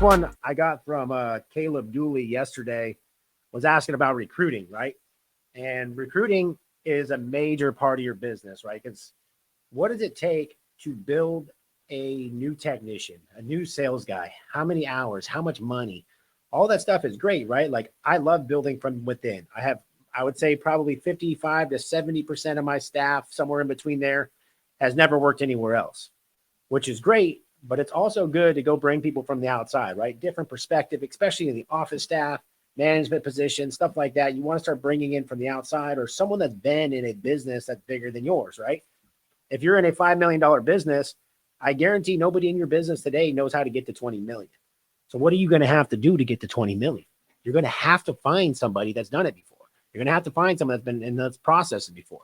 First one I got from Caleb Dooley yesterday was asking about recruiting, right? And recruiting is a major part of your business, right? Because what does it take to build a new technician, a new sales guy? How many hours? How much money? All that stuff is great, right? Like I love building from within. I would say probably 55 to 70% of my staff, somewhere in between there, has never worked anywhere else, which is great. But it's also good to go bring people from the outside, right? Different perspective, especially in the office staff, management positions, stuff like that. You want to start bringing in from the outside or someone that's been in a business that's bigger than yours, right? If you're in a $5 million business, I guarantee nobody in your business today knows how to get to 20 million. So what are you going to have to do to get to 20 million? You're going to have to find somebody that's done it before. You're going to have to find someone that's been in those processes before.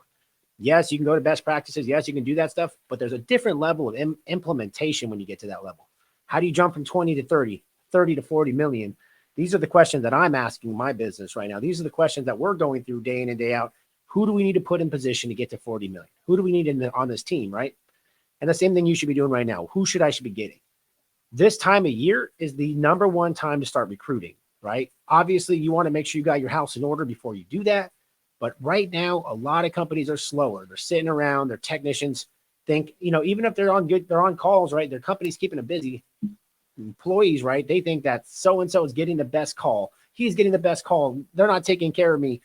Yes, you can go to best practices. Yes, you can do that stuff, but there's a different level of implementation when you get to that level. How do you jump from 20 to 30, 30 to 40 million? These are the questions that I'm asking my business right now. These are the questions that we're going through day in and day out. Who do we need to put in position to get to 40 million? Who do we need on this team, right? And the same thing you should be doing right now. Who should I be getting? This time of year is the number one time to start recruiting, right? Obviously, you want to make sure you got your house in order before you do that. But right now, a lot of companies are slower. They're sitting around. Their technicians think, even if they're on calls, right? Their company's keeping them busy. Employees, right? They think that so-and-so is getting the best call. He's getting the best call. They're not taking care of me.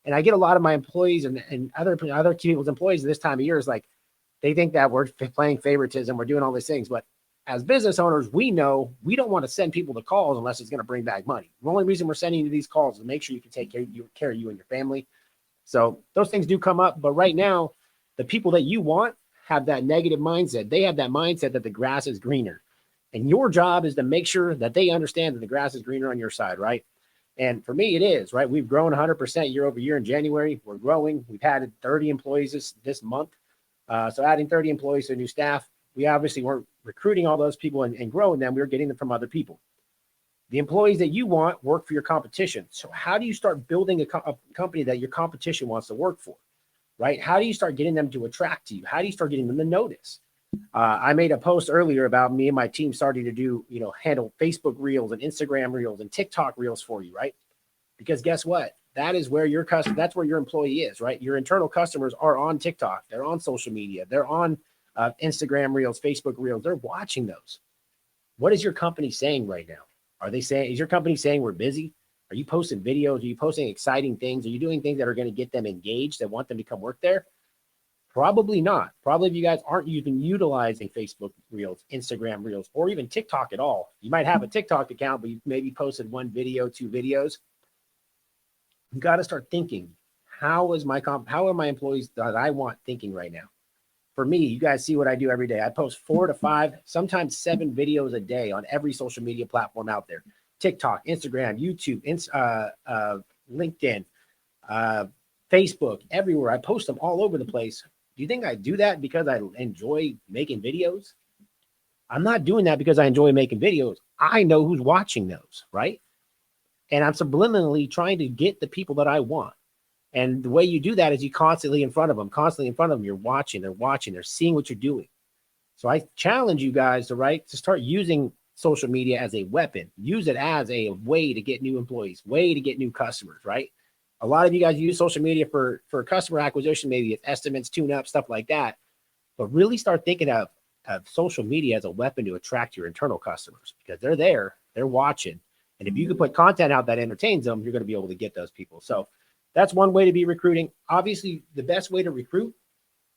And I get a lot of my employees and other people's employees this time of year is like, they think that we're playing favoritism. We're doing all these things. But as business owners, we know we don't want to send people to calls unless it's going to bring back money. The only reason we're sending you these calls is to make sure you can take care of you and your family. So those things do come up. But right now, the people that you want have that negative mindset. They have that mindset that the grass is greener. And your job is to make sure that they understand that the grass is greener on your side, right? And for me, it is, right? We've grown 100% year over year in January. We're growing. We've added 30 employees this month. So adding 30 employees to new staff, we obviously weren't recruiting all those people and growing them. We were getting them from other people. The employees that you want work for your competition. So how do you start building a company that your competition wants to work for, right? How do you start getting them to attract to you? How do you start getting them to notice? I made a post earlier about me and my team starting to do, handle Facebook Reels and Instagram Reels and TikTok Reels for you, right? Because guess what? That is where that's where your employee is, right? Your internal customers are on TikTok. They're on social media. They're on Instagram Reels, Facebook Reels. They're watching those. What is your company saying right now? Is your company saying we're busy? Are you posting videos? Are you posting exciting things? Are you doing things that are going to get them engaged, that want them to come work there? Probably not. Probably if you guys aren't even utilizing Facebook Reels, Instagram Reels, or even TikTok at all. You might have a TikTok account, but you maybe posted one video, 2 videos. You got to start thinking, how are my employees that I want thinking right now? For me, you guys see what I do every day. I post 4 to 5, sometimes 7 videos a day on every social media platform out there. TikTok, Instagram, YouTube, LinkedIn, Facebook, everywhere. I post them all over the place. Do you think I do that because I enjoy making videos? I'm not doing that because I enjoy making videos. I know who's watching those, right? And I'm subliminally trying to get the people that I want. And the way you do that is you constantly in front of them. You're watching, they're seeing what you're doing. So I challenge you guys to start using social media as a weapon. Use it as a way to get new employees, way to get new customers, right? A lot of you guys use social media for customer acquisition, maybe it's estimates, tune-up, stuff like that. But really start thinking of social media as a weapon to attract your internal customers, because they're there, they're watching. And if you can put content out that entertains them, you're going to be able to get those people. So that's one way to be recruiting. Obviously, the best way to recruit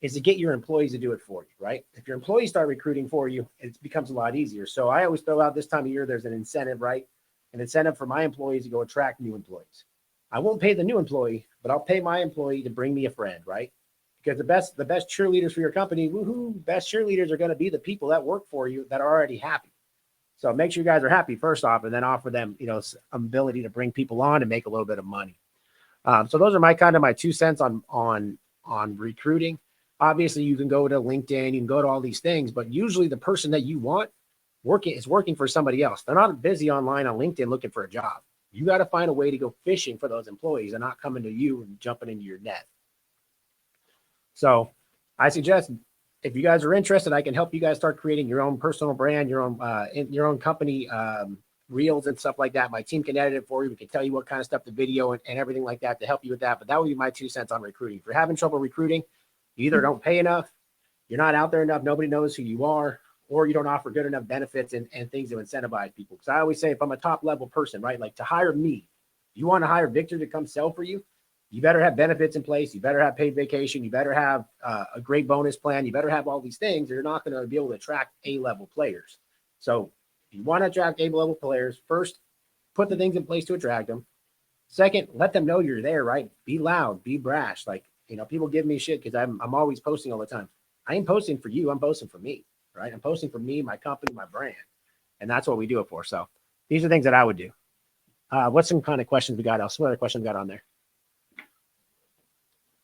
is to get your employees to do it for you, right? If your employees start recruiting for you, it becomes a lot easier. So I always throw out this time of year, there's an incentive, right? An incentive for my employees to go attract new employees. I won't pay the new employee, but I'll pay my employee to bring me a friend, right? Because the best cheerleaders for your company, best cheerleaders are going to be the people that work for you that are already happy. So make sure you guys are happy first off, and then offer them, ability to bring people on and make a little bit of money. So those are my 2 cents on recruiting. Obviously, you can go to LinkedIn, you can go to all these things, but usually the person that you want is working for somebody else. They're not busy online on LinkedIn looking for a job. You got to find a way to go fishing for those employees and not coming to you and jumping into your net. So I suggest, if you guys are interested, I can help you guys start creating your own personal brand, your own company reels and stuff like that. My team can edit it for you. We can tell you what kind of stuff, the video and everything like that to help you with that. But that would be my 2 cents on recruiting. If you're having trouble recruiting, you either don't pay enough, you're not out there enough, nobody knows who you are, or you don't offer good enough benefits and things to incentivize people. Because I always say, if I'm a top level person, right, like to hire me, you want to hire Victor to come sell for you, you better have benefits in place. You better have paid vacation. You better have a great bonus plan. You better have all these things. Or you're not going to be able to attract A-level players. So if you want to attract A-level players, first, put the things in place to attract them. Second, let them know you're there, right? Be loud, be brash. Like, people give me shit because I'm always posting all the time. I ain't posting for you. I'm posting for me, right? I'm posting for me, my company, my brand. And that's what we do it for. So these are things that I would do. What's some kind of questions we got else? What other questions we got on there?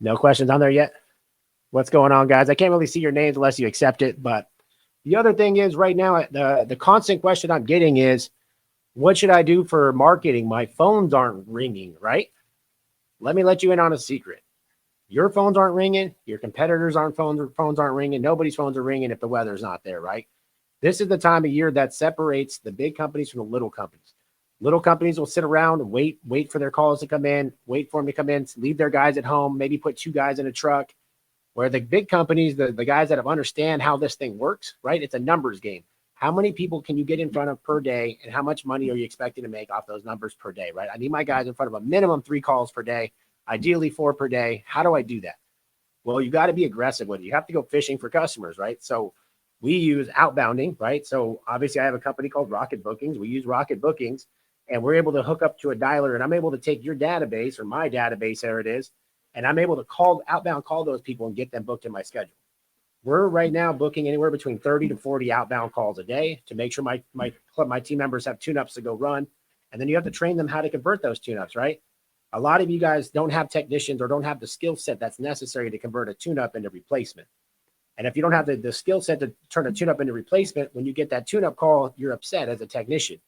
No questions on there yet? What's going on, guys? I can't really see your names unless you accept it. But the other thing is right now, the constant question I'm getting is, what should I do for marketing? My phones aren't ringing, right? Let me let you in on a secret. Your phones aren't ringing. Your competitors' phones aren't ringing. Nobody's phones are ringing if the weather's not there, right? This is the time of year that separates the big companies from the little companies. Little companies will sit around and wait for their calls to come in, wait for them to come in, leave their guys at home, maybe put 2 guys in a truck. Where the big companies, the guys that understand how this thing works, right? It's a numbers game. How many people can you get in front of per day, and how much money are you expecting to make off those numbers per day, right? I need my guys in front of a minimum 3 calls per day, ideally 4 per day. How do I do that? Well, you got to be aggressive with it. You have to go fishing for customers, right? So we use outbounding, right? So obviously I have a company called Rocket Bookings. We use Rocket Bookings, and we're able to hook up to a dialer, and I'm able to take your database or my database, there it is, and I'm able to outbound call those people and get them booked in my schedule. We're right now booking anywhere between 30 to 40 outbound calls a day to make sure my team members have tune-ups to go run. And then you have to train them how to convert those tune-ups, right? A lot of you guys don't have technicians or don't have the skill set that's necessary to convert a tune-up into replacement. And if you don't have the skill set to turn a tune-up into replacement, when you get that tune-up call, you're upset as a technician.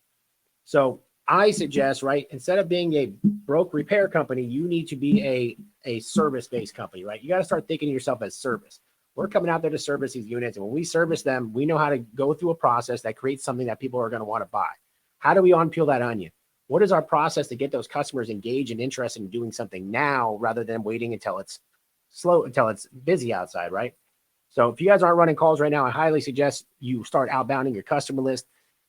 So I suggest, right, instead of being a broke repair company, you need to be a service-based company, right? You got to start thinking of yourself as service. We're coming out there to service these units, and when we service them, we know how to go through a process that creates something that people are going to want to buy. How do we unpeel that onion? What is our process to get those customers engaged and interested in doing something now rather than waiting until it's busy outside, right? So if you guys aren't running calls right now, I highly suggest you start outbounding your customer list.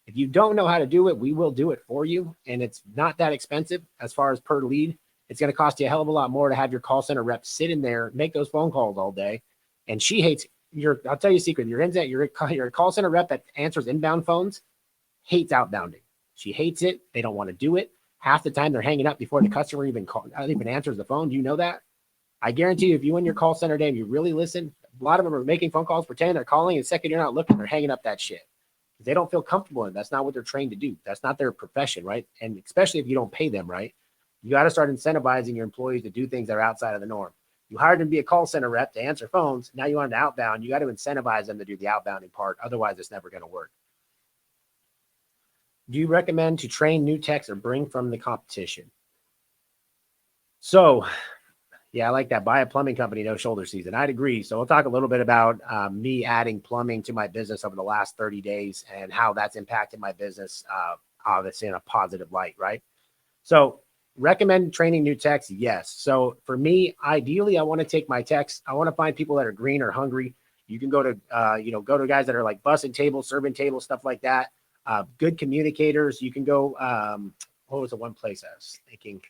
If you don't know how to do it, we will do it for you. And it's not that expensive as far as per lead. It's going to cost you a hell of a lot more to have your call center rep sit in there, make those phone calls all day. And she hates I'll tell you a secret. Your call center rep that answers inbound phones hates outbounding. She hates it. They don't want to do it. Half the time they're hanging up before the customer even answers the phone. Do you know that? I guarantee you, if you in your call center day and you really listen, a lot of them are making phone calls, pretending they're calling, and the second you're not looking, they're hanging up that shit. They don't feel comfortable in it. That's not what they're trained to do. That's not their profession, right? And especially if you don't pay them, right? You got to start incentivizing your employees to do things that are outside of the norm. You hired them to be a call center rep to answer phones. Now you want them to outbound. You got to incentivize them to do the outbounding part. Otherwise, it's never going to work. Do you recommend to train new techs or bring from the competition? So, yeah, I like that. Buy a plumbing company, no shoulder season. I'd agree. So we'll talk a little bit about me adding plumbing to my business over the last 30 days and how that's impacted my business, obviously in a positive light, right? So recommend training new techs? Yes. So for me, ideally, I want to take my techs. I want to find people that are green or hungry. You can go to, go to guys that are like bussing tables, serving tables, stuff like that. Good communicators. You can go, what was the one place I was thinking?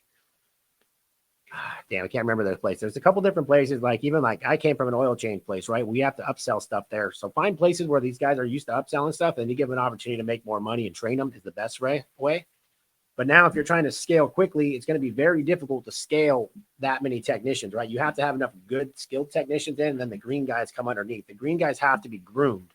Damn, I can't remember the place. There's a couple different places. Like I came from an oil change place, right? We have to upsell stuff there. So find places where these guys are used to upselling stuff, and you give them an opportunity to make more money and train them is the best way. But now if you're trying to scale quickly, it's going to be very difficult to scale that many technicians, right? You have to have enough good skilled technicians in, and then the green guys come underneath. The green guys have to be groomed.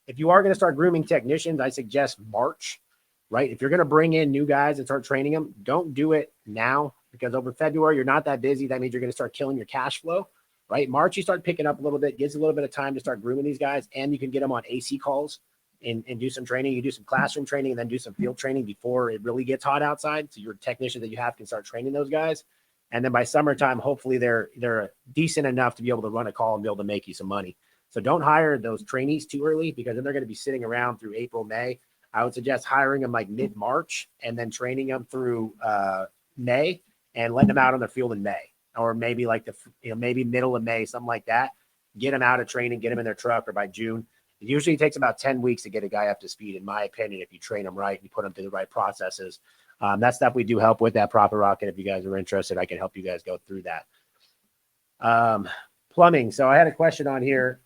If you are going to start grooming technicians, I suggest March, right? If you're going to bring in new guys and start training them, don't do it now, because over February, you're not that busy. That means you're going to start killing your cash flow, right? March, you start picking up a little bit, gives a little bit of time to start grooming these guys, and you can get them on AC calls and do some training. You do some classroom training and then do some field training before it really gets hot outside. So your technicians that you have can start training those guys. And then by summertime, hopefully they're decent enough to be able to run a call and be able to make you some money. So don't hire those trainees too early, because then they're going to be sitting around through April, May. I would suggest hiring them like mid-March and then training them through May and letting them out on the field in May, or maybe like maybe middle of May, something like that. Get them out of training, get them in their truck, or by June. It usually takes about 10 weeks to get a guy up to speed, in my opinion, if you train them right and you put them through the right processes. That stuff we do help with at Profit Rocket. If you guys are interested, I can help you guys go through that. Plumbing. So I had a question on here,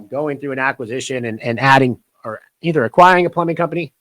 going through an acquisition and adding or either acquiring a plumbing company.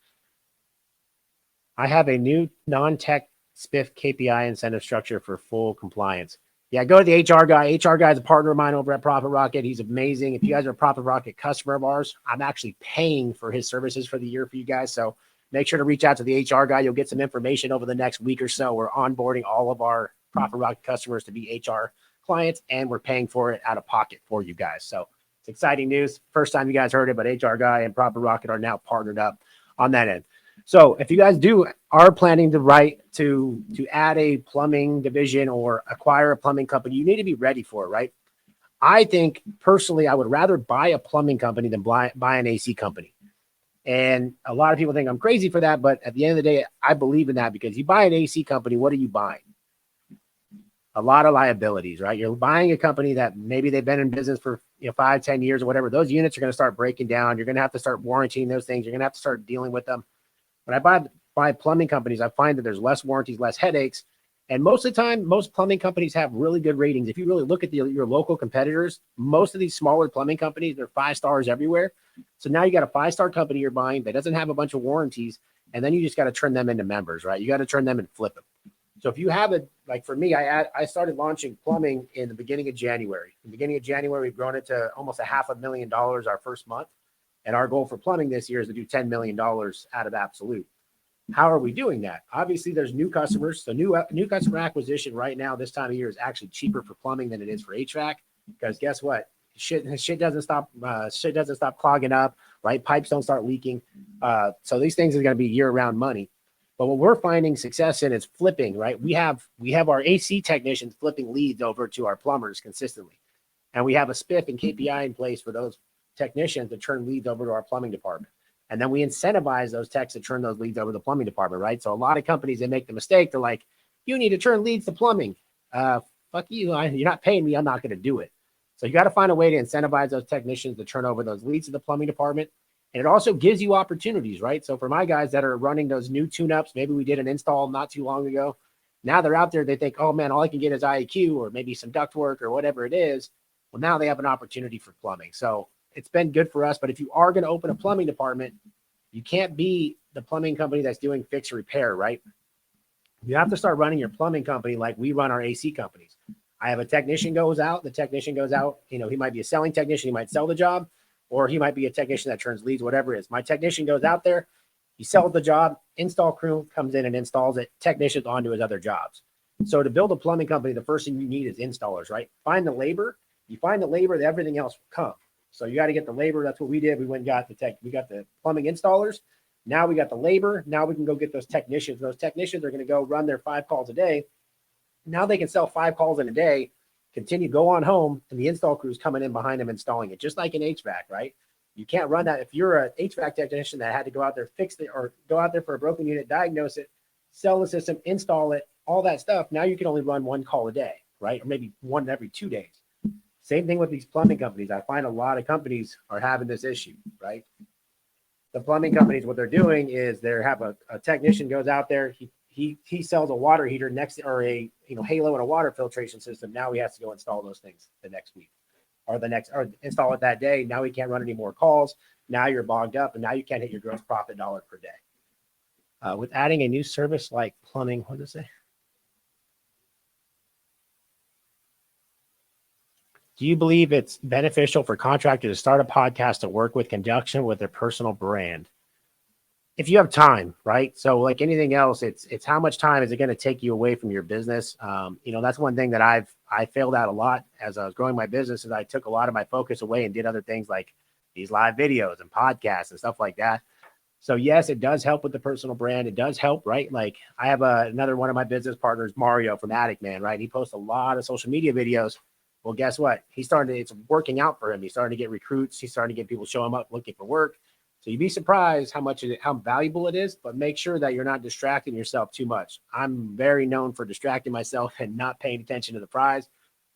I have a new non-tech SPIF KPI incentive structure for full compliance. Yeah, go to the HR guy. HR guy is a partner of mine over at Profit Rocket. He's amazing. If you guys are a Profit Rocket customer of ours, I'm actually paying for his services for the year for you guys. So make sure to reach out to the HR guy. You'll get some information over the next week or so. We're onboarding all of our Profit Rocket customers to be HR clients, and we're paying for it out of pocket for you guys. So it's exciting news. First time you guys heard it, but HR guy and Profit Rocket are now partnered up on that end. So if you guys are planning to add a plumbing division or acquire a plumbing company, you need to be ready for it, right? I think personally, I would rather buy a plumbing company than buy an AC company. And a lot of people think I'm crazy for that, but at the end of the day, I believe in that, because you buy an AC company, what are you buying? A lot of liabilities, right? You're buying a company that maybe they've been in business for 5-10 years or whatever. Those units are going to start breaking down. You're going to have to start warranting those things. You're going to have to start dealing with them. When I buy plumbing companies, I find that there's less warranties, less headaches. And most of the time, most plumbing companies have really good ratings. If you really look at your local competitors, most of these smaller plumbing companies, they're 5 stars everywhere. So now you got a 5-star company you're buying that doesn't have a bunch of warranties. And then you just got to turn them into members, right? You got to turn them and flip them. So if you have like for me, I started launching plumbing in the beginning of January. In the beginning of January, we've grown it to almost $500,000 our first month. And our goal for plumbing this year is to do $10 million out of Absolute. How are we doing that? Obviously, there's new customers. So new customer acquisition right now, this time of year, is actually cheaper for plumbing than it is for HVAC. Because guess what? Shit doesn't stop clogging up, right? Pipes don't start leaking. So these things are going to be year-round money. But what we're finding success in is flipping, right? We have our AC technicians flipping leads over to our plumbers consistently. And we have a SPIF and KPI in place for those technicians to turn leads over to our plumbing department. And then we incentivize those techs to turn those leads over to the plumbing department, right? So a lot of companies, they make the mistake. They're like, you need to turn leads to plumbing. Fuck you. You're not paying me. I'm not going to do it. So you got to find a way to incentivize those technicians to turn over those leads to the plumbing department. And it also gives you opportunities, right? So for my guys that are running those new tune-ups, maybe we did an install not too long ago. Now they're out there. They think, oh man, all I can get is IAQ or maybe some duct work or whatever it is. Well, now they have an opportunity for plumbing. So it's been good for us. But if you are going to open a plumbing department, you can't be the plumbing company that's doing fix or repair, right? You have to start running your plumbing company like we run our AC companies. I have a technician goes out. The technician goes out. He might be a selling technician. He might sell the job, or he might be a technician that turns leads, whatever it is. My technician goes out there. He sells the job. Install crew comes in and installs it. Technician's on to his other jobs. So to build a plumbing company, the first thing you need is installers, right? Find the labor. You find the labor, everything else will come. So you got to get the labor. That's what we did. We went and got the tech. We got the plumbing installers. Now we got the labor. Now we can go get those technicians. Those technicians are going to go run their 5 calls a day. Now they can sell 5 calls in a day, continue, go on home, and the install crew's coming in behind them installing it, just like an HVAC, right? You can't run that. If you're an HVAC technician that had to go out there, fix it, or go out there for a broken unit, diagnose it, sell the system, install it, all that stuff, now you can only run 1 call a day, right? Or maybe 1 every 2 days. Same thing with these plumbing companies. I find a lot of companies are having this issue, right? The plumbing companies, what they're doing is they have a technician goes out there. He sells a water heater or a Halo and a water filtration system. Now he has to go install those things the next week or install it that day. Now he can't run any more calls. Now you're bogged up, and now you can't hit your gross profit dollar per day. With adding a new service like plumbing, what does it say? Do you believe it's beneficial for contractors to start a podcast to work with conjunction with their personal brand? If you have time, right? So like anything else, it's how much time is it going to take you away from your business? That's one thing that I failed at a lot as I was growing my business, is I took a lot of my focus away and did other things like these live videos and podcasts and stuff like that. So yes, it does help with the personal brand. It does help, right? Like I have another one of my business partners, Mario from Attic Man, right? He posts a lot of social media videos. Well, guess what? It's working out for him. He's starting to get recruits. He's starting to get people show him up looking for work. So you'd be surprised how valuable it is, but make sure that you're not distracting yourself too much. I'm very known for distracting myself and not paying attention to the prize.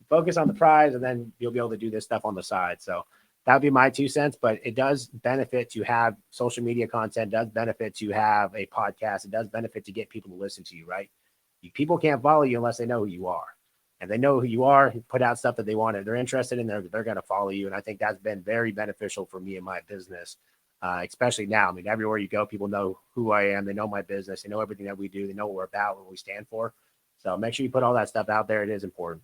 Focus on the prize, and then you'll be able to do this stuff on the side. So that would be my 2 cents, but it does benefit to have social media content, does benefit to have a podcast. It does benefit to get people to listen to you, right? People can't follow you unless they know who you are. And they know who you are, you put out stuff that they want, they're interested in, they're going to follow you. And I think that's been very beneficial for me and my business, especially now. I mean, everywhere you go, people know who I am. They know my business. They know everything that we do. They know what we're about, what we stand for. So make sure you put all that stuff out there. It is important.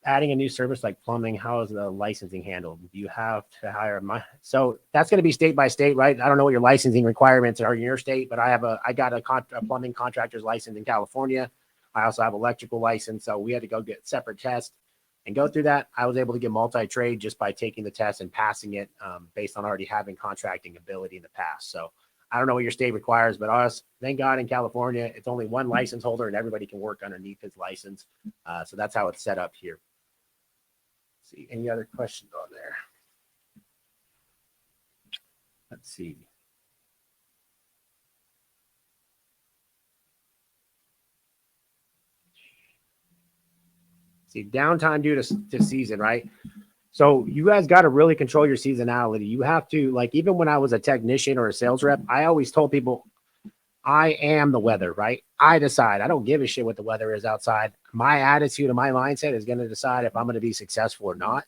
Adding a new service like plumbing, how is the licensing handled? Do you have to hire so that's going to be state by state, right? I don't know what your licensing requirements are in your state, but I got a plumbing contractor's license in California. I also have electrical license. So we had to go get separate tests and go through that. I was able to get multi-trade just by taking the test and passing it based on already having contracting ability in the past. So I don't know what your state requires, but us, thank God in California, it's only one license holder and everybody can work underneath his license. So that's how it's set up here. See any other questions on there? Let's see. Downtime due to season, right? So you guys got to really control your seasonality. You have to, like, even when I was a technician or a sales rep, I always told people, I am the weather, right? I decide. I don't give a shit what the weather is outside. My attitude and my mindset is going to decide if I'm going to be successful or not.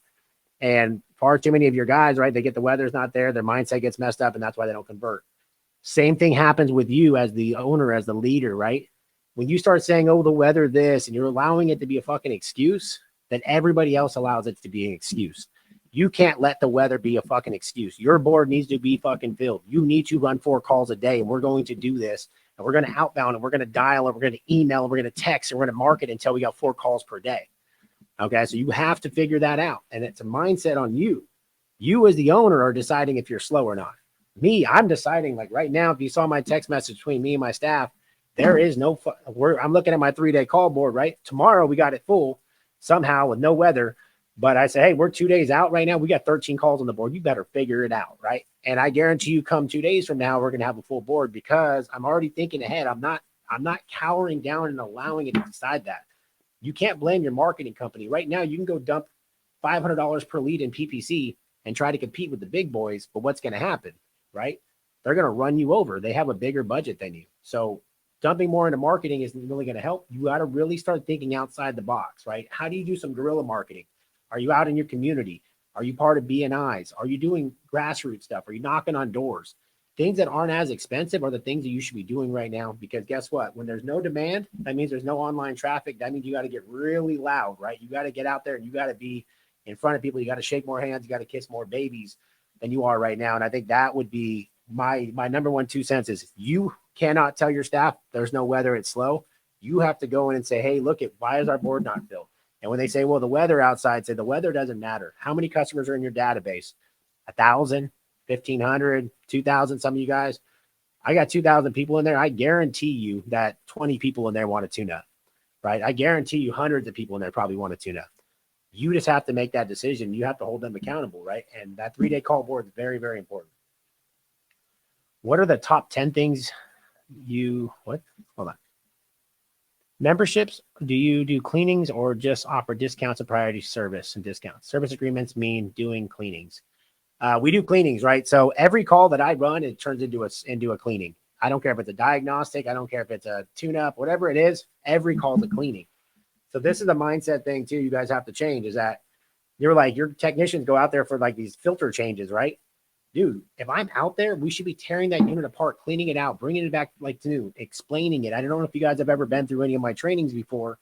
And far too many of your guys, right? They get the weather's not there, their mindset gets messed up, and that's why they don't convert. Same thing happens with you as the owner, as the leader, right? When you start saying, oh, the weather this, and you're allowing it to be a fucking excuse, then everybody else allows it to be an excuse. You can't let the weather be a fucking excuse. Your board needs to be fucking filled. You need to run 4 calls a day, and we're going to do this. And we're going to outbound, and we're going to dial, and we're going to email, and we're going to text, and we're going to market until we got 4 calls per day. Okay, so you have to figure that out. And it's a mindset on you. You as the owner are deciding if you're slow or not. Me, I'm deciding, like right now, if you saw my text message between me and my staff, there is no, I'm looking at my 3-day call board, right? Tomorrow we got it full somehow with no weather. But I say, hey, we're 2 days out right now. We got 13 calls on the board. You better figure it out, right? And I guarantee you come 2 days from now, we're going to have a full board because I'm already thinking ahead. I'm not cowering down and allowing it to decide that. You can't blame your marketing company. Right now, you can go dump $500 per lead in PPC and try to compete with the big boys. But what's going to happen, right? They're going to run you over. They have a bigger budget than you. So dumping more into marketing isn't really going to help. You got to really start thinking outside the box, right? How do you do some guerrilla marketing? Are you out in your community? Are you part of BNIs? Are you doing grassroots stuff? Are you knocking on doors? Things that aren't as expensive are the things that you should be doing right now, because guess what? When there's no demand, that means there's no online traffic. That means you got to get really loud, right? You got to get out there and you got to be in front of people. You got to shake more hands. You got to kiss more babies than you are right now. And I think that would be my number 1 2 cents is you cannot tell your staff there's no weather, it's slow. You have to go in and say, hey, look, why is our board not filled? And when they say, well, the weather outside, say the weather doesn't matter. How many customers are in your database? 1,000? 1,500, 2,000, some of you guys. I got 2,000 people in there. I guarantee you that 20 people in there want a tune-up, right? I guarantee you hundreds of people in there probably want a tune-up. You just have to make that decision. You have to hold them accountable, right? And that 3-day call board is very, very important. What are the top 10 things hold on. Memberships, do you do cleanings or just offer discounts of priority service and discounts? Service agreements mean doing cleanings. We do cleanings, right? So every call that I run, it turns into a cleaning. I don't care if it's a diagnostic. I don't care if it's a tune-up, whatever it is, every call is a cleaning. So this is a mindset thing too. You guys have to change, is that you're like, your technicians go out there for like these filter changes, right? Dude, if I'm out there, we should be tearing that unit apart, cleaning it out, bringing it back like new, explaining it. I don't know if you guys have ever been through any of my trainings before,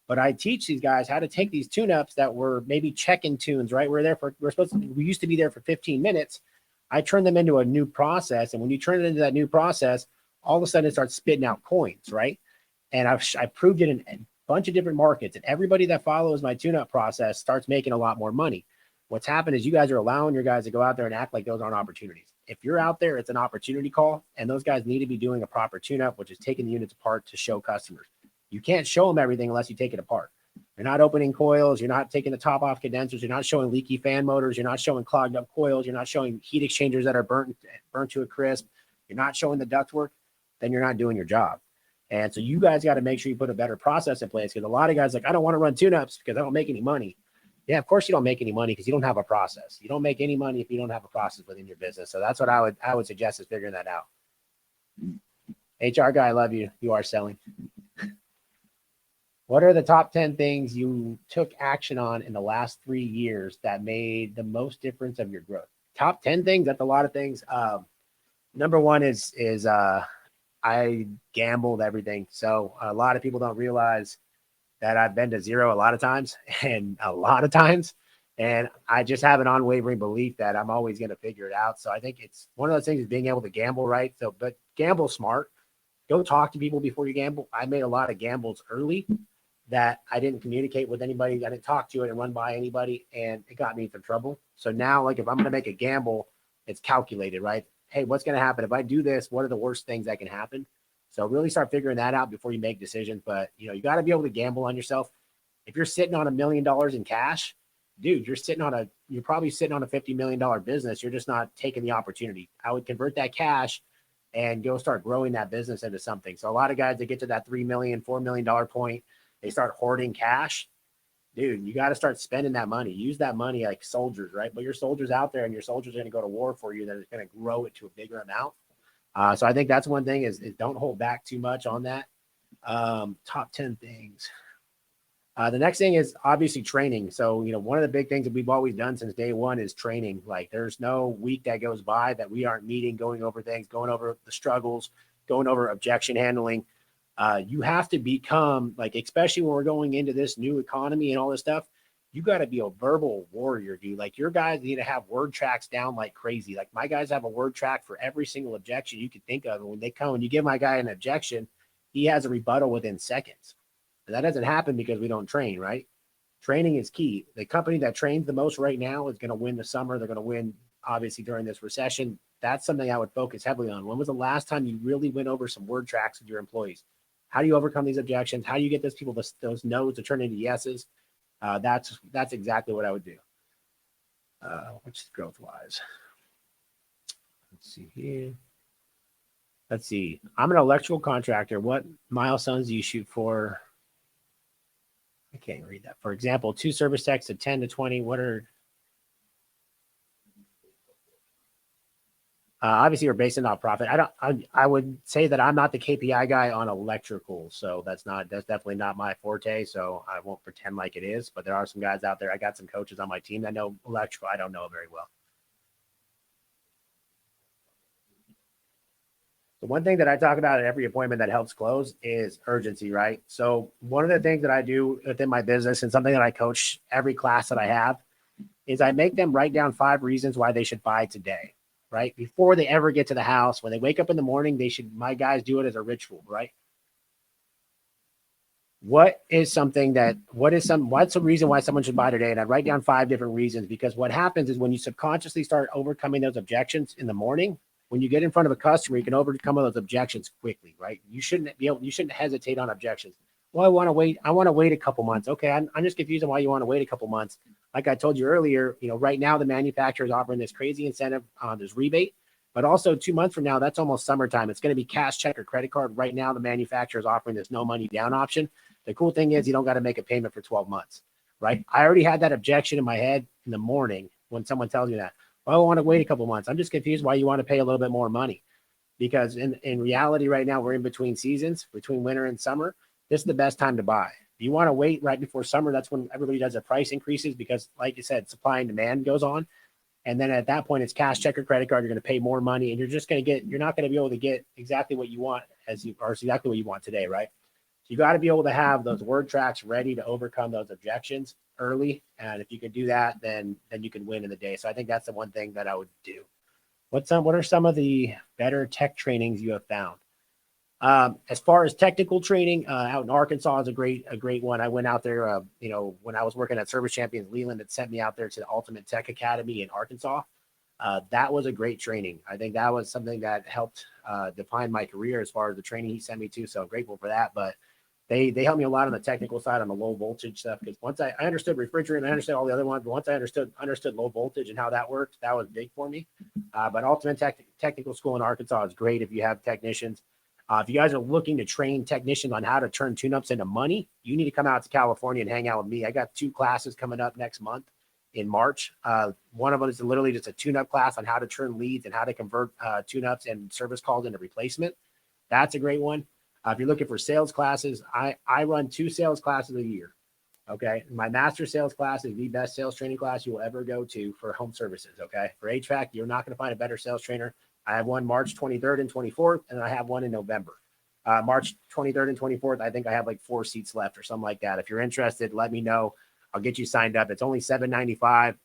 but I teach these guys how to take these tune-ups that were maybe check-in tunes, right? We used to be there for 15 minutes. I turn them into a new process. And when you turn it into that new process, all of a sudden it starts spitting out coins, right? And I proved it in a bunch of different markets. And everybody that follows my tune-up process starts making a lot more money. What's happened is you guys are allowing your guys to go out there and act like those aren't opportunities. If you're out there, it's an opportunity call. And those guys need to be doing a proper tune-up, which is taking the units apart to show customers. You can't show them everything unless you take it apart. You're not opening coils. You're not taking the top off condensers. You're not showing leaky fan motors. You're not showing clogged up coils. You're not showing heat exchangers that are burnt to a crisp. You're not showing the ductwork. Then you're not doing your job. And so you guys got to make sure you put a better process in place, because a lot of guys like, I don't want to run tune-ups because I don't make any money. Yeah, of course you don't make any money because you don't have a process. You don't make any money if you don't have a process within your business. So that's what I would suggest, is figuring that out. HR guy, I love you. You are selling. What are the top 10 things you took action on in the last 3 years that made the most difference of your growth? Top 10 things, that's a lot of things. Number one is I gambled everything. So a lot of people don't realize that I've been to zero a lot of times, and I just have an unwavering belief that I'm always going to figure it out. So I think it's one of those things, is being able to gamble right. So, but gamble smart. Go talk to people before you gamble. I made a lot of gambles early that I didn't communicate with anybody. I didn't talk to it and run by anybody, and it got me into trouble. So now, like, if I'm going to make a gamble, it's calculated, right? Hey, what's going to happen if I do this? What are the worst things that can happen? So really start figuring that out before you make decisions. But, you know, you got to be able to gamble on yourself. If you're sitting on $1 million in cash, dude, you're probably sitting on a $50 million business. You're just not taking the opportunity. I would convert that cash and go start growing that business into something. So a lot of guys that get to that $3 million, $4 million point, they start hoarding cash. Dude, you got to start spending that money. Use that money like soldiers, right? But your soldiers out there, and your soldiers are going to go to war for you, that is going to grow it to a bigger amount. So I think that's one thing, is don't hold back too much on that. Top 10 things. The next thing is obviously training. So, you know, one of the big things that we've always done since day one is training. Like, there's no week that goes by that we aren't meeting, going over things, going over the struggles, going over objection handling. You have to become, like, especially when we're going into this new economy and all this stuff, you got to be a verbal warrior, dude. Like, your guys need to have word tracks down like crazy. Like, my guys have a word track for every single objection you could think of. And when they come and you give my guy an objection, he has a rebuttal within seconds. And that doesn't happen because we don't train, right? Training is key. The company that trains the most right now is going to win the summer. They're going to win, obviously, during this recession. That's something I would focus heavily on. When was the last time you really went over some word tracks with your employees? How do you overcome these objections? How do you get those people, those no's to turn into yeses? That's exactly what I would do. Which is growth wise. Let's see here. Let's see. I'm an electrical contractor. What milestones do you shoot for? I can't read that. For example, 2 service techs of 10 to 20. What are obviously we're based on profit. I would say that I'm not the KPI guy on electrical, so that's definitely not my forte. So I won't pretend like it is. But there are some guys out there. I got some coaches on my team that know electrical. I don't know very well. The one thing that I talk about at every appointment that helps close is urgency, right? So one of the things that I do within my business, and something that I coach every class that I have, is I make them write down 5 reasons why they should buy today, right? Before they ever get to the house, when they wake up in the morning, my guys do it as a ritual, right? What's a reason why someone should buy today? And I write down 5 different reasons, because what happens is when you subconsciously start overcoming those objections in the morning, when you get in front of a customer, you can overcome those objections quickly, right? You shouldn't hesitate on objections. Well, I want to wait a couple months. Okay. I'm just confused on why you want to wait a couple months. Like I told you earlier, you know, right now the manufacturer is offering this crazy incentive on this rebate, but also 2 months from now, that's almost summertime. It's going to be cash, check, or credit card. Right now, the manufacturer is offering this no money down option. The cool thing is you don't got to make a payment for 12 months, right? I already had that objection in my head in the morning when someone tells me that. Well, I want to wait a couple months. I'm just confused why you want to pay a little bit more money, because in reality right now, we're in between seasons, between winter and summer. This is the best time to buy. If you want to wait right before summer, that's when everybody does their price increases, because like you said, supply and demand goes on. And then at that point, it's cash, check, or credit card. You're going to pay more money, and you're not going to be able to get exactly what you want exactly what you want today, right? So you got to be able to have those word tracks ready to overcome those objections early. And if you can do that, then you can win in the day. So I think that's the one thing that I would do. What are some of the better tech trainings you have found? As far as technical training, out in Arkansas is a great one. I went out there, when I was working at Service Champions Leland, it sent me out there to the Ultimate Tech Academy in Arkansas. That was a great training. I think that was something that helped define my career as far as the training he sent me to. So I'm grateful for that. But They helped me a lot on the technical side on the low voltage stuff, because once I understood refrigerant, I understood all the other ones, but once I understood low voltage and how that worked, that was big for me. But Ultimate Technical School in Arkansas is great if you have technicians. If you guys are looking to train technicians on how to turn tune-ups into money, you need to come out to California and hang out with me. I got 2 classes coming up next month in March. One of them is literally just a tune-up class on how to turn leads and how to convert tune-ups and service calls into replacement. That's a great one. If you're looking for sales classes, I run 2 sales classes a year. Okay. My master sales class is the best sales training class you will ever go to for home services. Okay. For HVAC, you're not going to find a better sales trainer. I have one March 23rd and 24th, and I have one in November. March 23rd and 24th, I think I have like 4 seats left or something like that. If you're interested, let me know. I'll get you signed up. It's only $795.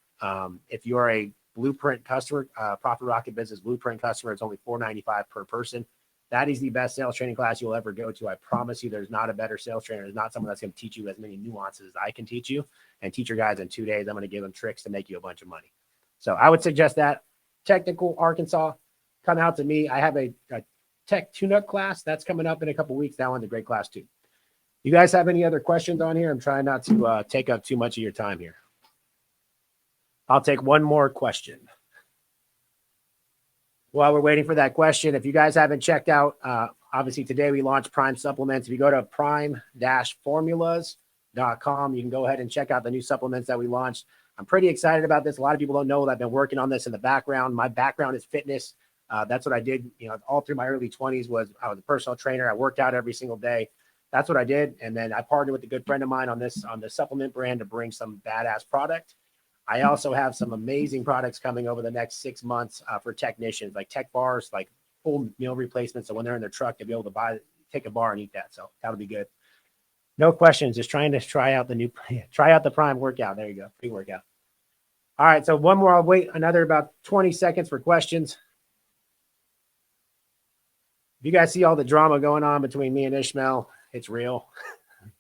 If you're a Blueprint customer, Profit Rocket Business Blueprint customer, it's only $495 per person. That is the best sales training class you'll ever go to. I promise you, there's not a better sales trainer. There's not someone that's going to teach you as many nuances as I can teach you, and teach your guys in 2 days. I'm going to give them tricks to make you a bunch of money. So I would suggest that. Technical Arkansas, come out to me. I have a tech tune-up class that's coming up in a couple weeks. That one's a great class too. You guys have any other questions on here? I'm trying not to take up too much of your time here. I'll take one more question. While we're waiting for that question, if you guys haven't checked out, obviously today we launched Prime Supplements. If you go to prime-formulas.com, you can go ahead and check out the new supplements that we launched. I'm pretty excited about this. A lot of people don't know that I've been working on this in the background. My background is fitness. That's what I did, all through my early 20s. I was a personal trainer. I worked out every single day. That's what I did. And then I partnered with a good friend of mine on the supplement brand to bring some badass product. I also have some amazing products coming over the next 6 months for technicians, like tech bars, like full meal replacements. So when they're in their truck, they'll be able to take a bar and eat that. So that'll be good. No questions. Just trying to try out the Prime workout. There you go. Free workout. All right. So one more. I'll wait another about 20 seconds for questions. If you guys see all the drama going on between me and Ishmael, it's real.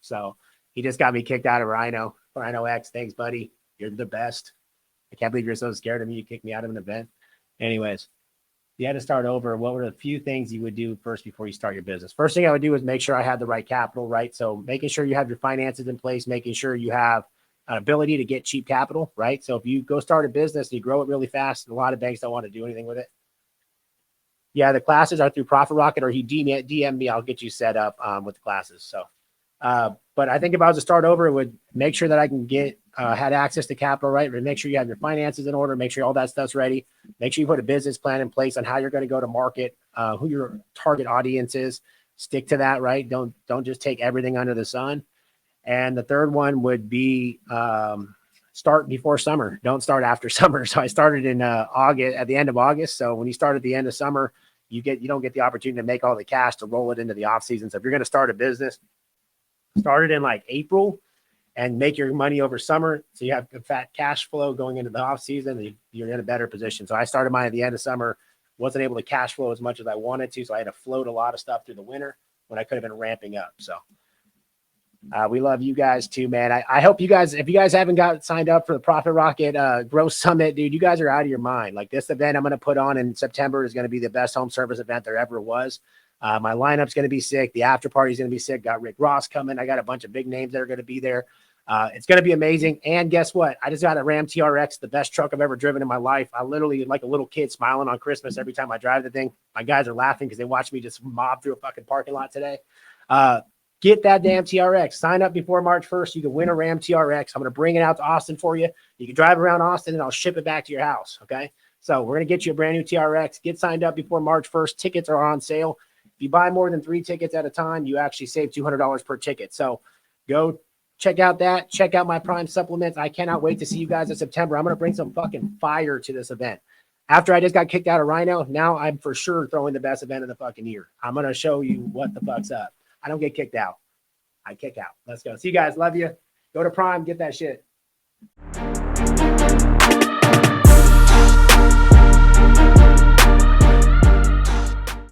So he just got me kicked out of Rhino X. Thanks, buddy. You're the best. I can't believe you're so scared of me. You kicked me out of an event. Anyways, you had to start over. What were the few things you would do first before you start your business? First thing I would do is make sure I had the right capital, right? So making sure you have your finances in place, making sure you have an ability to get cheap capital, right? So if you go start a business and you grow it really fast, a lot of banks don't want to do anything with it. Yeah, the classes are through Profit Rocket, or he DM me. I'll get you set up with the classes. So, but I think if I was to start over, it would make sure that I can had access to capital, right? Make sure you have your finances in order. Make sure all that stuff's ready. Make sure you put a business plan in place on how you're going to go to market, who your target audience is. Stick to that, right? Don't just take everything under the sun. And the third one would be start before summer. Don't start after summer. So I started in August, at the end of August. So when you start at the end of summer, you don't get the opportunity to make all the cash to roll it into the off season. So if you're going to start a business, start it in like April and make your money over summer. So you have a fat cash flow going into the off season, and you're in a better position. So I started mine at the end of summer, wasn't able to cash flow as much as I wanted to. So I had to float a lot of stuff through the winter when I could have been ramping up. So we love you guys too, man. I hope you guys, if you guys haven't got signed up for the Profit Rocket Growth Summit, dude, you guys are out of your mind. Like, this event I'm going to put on in September is going to be the best home service event there ever was. My lineup's going to be sick. The after party is going to be sick. Got Rick Ross coming. I got a bunch of big names that are going to be there. It's going to be amazing. And guess what? I just got a Ram TRX, the best truck I've ever driven in my life. I literally, like a little kid, smiling on Christmas every time I drive the thing. My guys are laughing because they watched me just mob through a fucking parking lot today. Get that damn TRX. Sign up before March 1st. You can win a Ram TRX. I'm going to bring it out to Austin for you. You can drive around Austin, and I'll ship it back to your house. Okay. So we're going to get you a brand new TRX. Get signed up before March 1st. Tickets are on sale. If you buy more than 3 tickets at a time, you actually save $200 per ticket. So go check out that. Check out my Prime supplements. I cannot wait to see you guys in September. I'm going to bring some fucking fire to this event. After I just got kicked out of Rhino, now I'm for sure throwing the best event of the fucking year. I'm going to show you what the fuck's up. I don't get kicked out. I kick out. Let's go. See you guys. Love you. Go to Prime. Get that shit.